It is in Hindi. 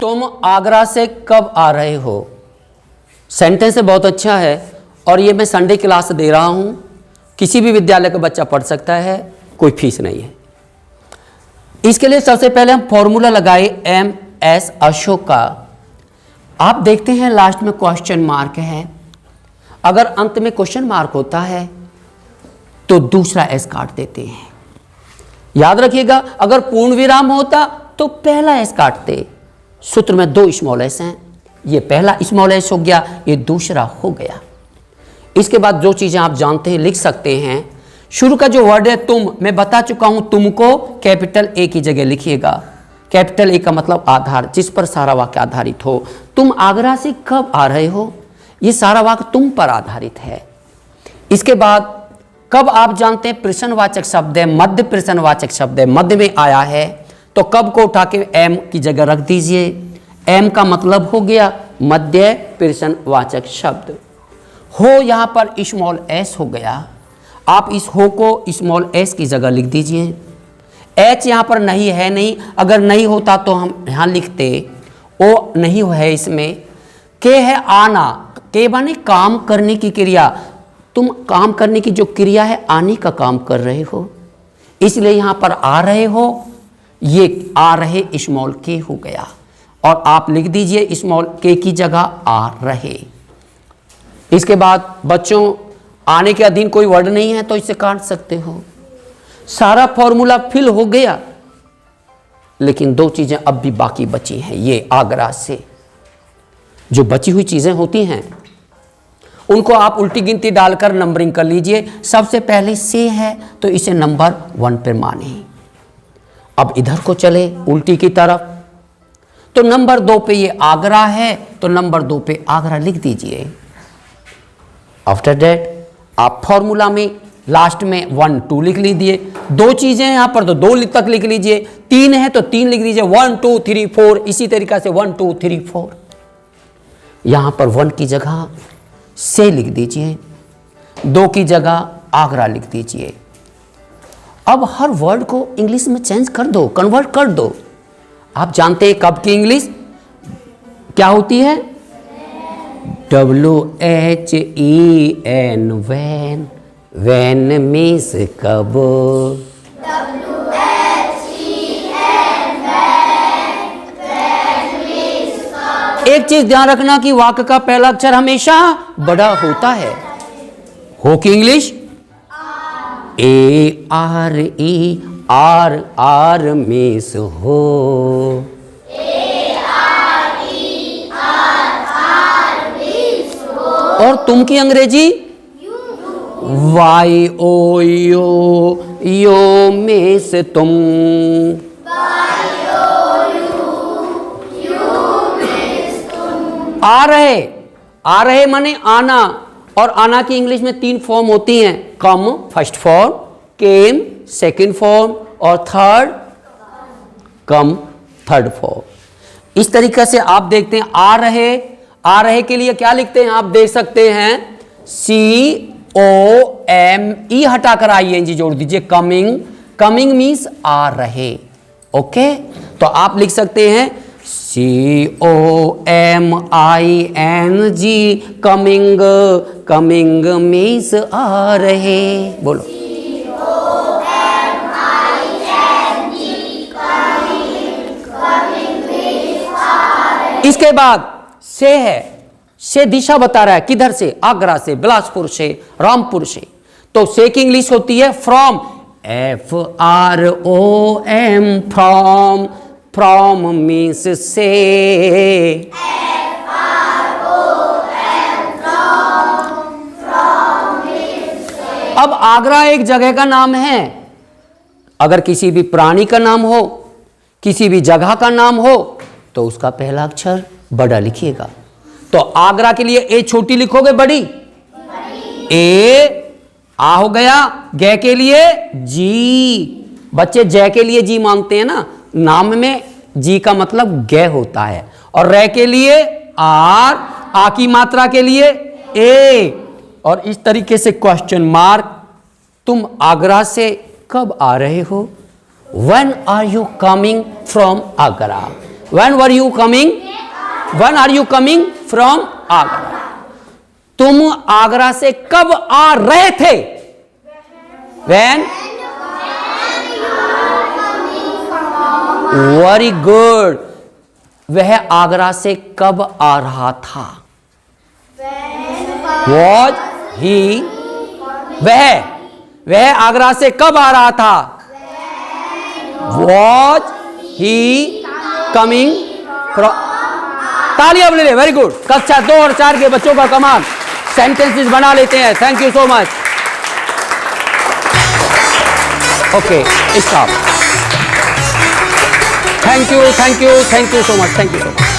तुम आगरा से कब आ रहे हो। सेंटेंस बहुत अच्छा है और ये मैं संडे क्लास दे रहा हूँ, किसी भी विद्यालय का बच्चा पढ़ सकता है, कोई फीस नहीं है। इसके लिए सबसे पहले हम फॉर्मूला लगाए MS अशोक का। आप देखते हैं लास्ट में क्वेश्चन मार्क है, अगर अंत में क्वेश्चन मार्क होता है तो दूसरा S काट देते हैं। याद रखिएगा, अगर पूर्ण विराम होता तो पहला S काटते। सूत्र में 2 स्मॉल s हैं, ये पहला स्मॉल s हो गया, ये दूसरा हो गया। इसके बाद जो चीजें आप जानते हैं लिख सकते हैं। शुरू का जो वर्ड है तुम, मैं बता चुका हूं, तुमको कैपिटल A की जगह लिखिएगा। कैपिटल A का मतलब आधार, जिस पर सारा वाक्य आधारित हो। तुम आगरा से कब आ रहे हो, ये सारा वाक्य तुम पर आधारित है। इसके बाद कब आप जानते हैं प्रश्नवाचक शब्द है, मध्य प्रश्नवाचक शब्द है, मध्य में आया है तो कब को उठा के M की जगह रख दीजिए। M का मतलब हो गया मध्य प्रश्नवाचक शब्द। हो यहां पर स्मॉल s हो गया, आप इस हो को स्मॉल s की जगह लिख दीजिए। H यहां पर नहीं है, नहीं, अगर नहीं होता तो हम यहां लिखते, O नहीं है इसमें। के है आना, के माने काम करने की क्रिया, तुम काम करने की जो क्रिया है आने का काम कर रहे हो, इसलिए यहां पर आ रहे हो, ये आ रहे स्मॉल के हो गया और आप लिख दीजिए स्मॉल के की जगह आ रहे। इसके बाद बच्चों आने के अधीन कोई वर्ड नहीं है तो इसे काट सकते हो। सारा फॉर्मूला फिल हो गया, लेकिन 2 चीजें अब भी बाकी बची हैं। ये आगरा से जो बची हुई चीजें होती हैं उनको आप उल्टी गिनती डालकर नंबरिंग कर लीजिए। सबसे पहले से है तो इसे नंबर 1 पर माने। अब इधर को चले उल्टी की तरफ, तो नंबर 2 पे ये आगरा है तो नंबर 2 पे आगरा लिख दीजिए। आफ्टर दैट आप फॉर्मूला में लास्ट में 1 2 लिख लीजिए। 2 चीजें यहां पर तो 2 तक लिख लीजिए, 3 है तो 3 लिख दीजिए, 1 2 3 4, इसी तरीका से 1 2 3 4। यहां पर 1 की जगह से लिख दीजिए, 2 की जगह आगरा लिख दीजिए। अब हर वर्ड को इंग्लिश में चेंज कर दो, कन्वर्ट कर दो। आप जानते हैं कब की इंग्लिश क्या होती है, WHEN वैन, वैन मीन्स कब। एक चीज ध्यान रखना कि वाक्य का पहला अक्षर हमेशा बड़ा होता है। हो की इंग्लिश ARE मीन्स हो। और तुम की अंग्रेजी YOU, यो मीन्स तुम। आ रहे माने आना, और आना की इंग्लिश में 3 फॉर्म होती हैं, come first form, came second form और कम थर्ड फॉर्म। इस तरीके से आप देखते हैं आ रहे के लिए क्या लिखते हैं, आप देख सकते हैं COME हटाकर ING जोड़ दीजिए, कमिंग। कमिंग मीन्स आ रहे। ओके, तो आप लिख सकते हैं COMING, कमिंग। कमिंग मीन्स आ रहे। बोलो इसके बाद से है, से दिशा बता रहा है, किधर से, आगरा से, बिलासपुर से, रामपुर से। तो से की इंग्लिश होती है from, FROM, from. From means से। अब आगरा एक जगह का नाम है, अगर किसी भी प्राणी का नाम हो, किसी भी जगह का नाम हो तो उसका पहला अक्षर बड़ा लिखिएगा। तो आगरा के लिए ए छोटी लिखोगे, बड़ी ए आ हो गया। गे के लिए जी, बच्चे जय के लिए जी मांगते हैं ना, नाम में जी का मतलब गे होता है। और रे के लिए आर, आ की मात्रा के लिए ए। और इस तरीके से क्वेश्चन मार्क, तुम आगरा से कब आ रहे हो, When are you coming from Agra. When were you coming? When are you coming from Agra? तुम आगरा से कब आ रहे थे? When? Very good. वह आगरा से कब आ रहा था? Was he? वह आगरा से कब आ रहा था? Was he coming from? तालियां बजा ले, वेरी गुड। कक्षा 2 और 4 के बच्चों का कमाल, सेंटेंसेस बना लेते हैं। Thank you so much. Okay, stop. Thank you so much, thank you so much.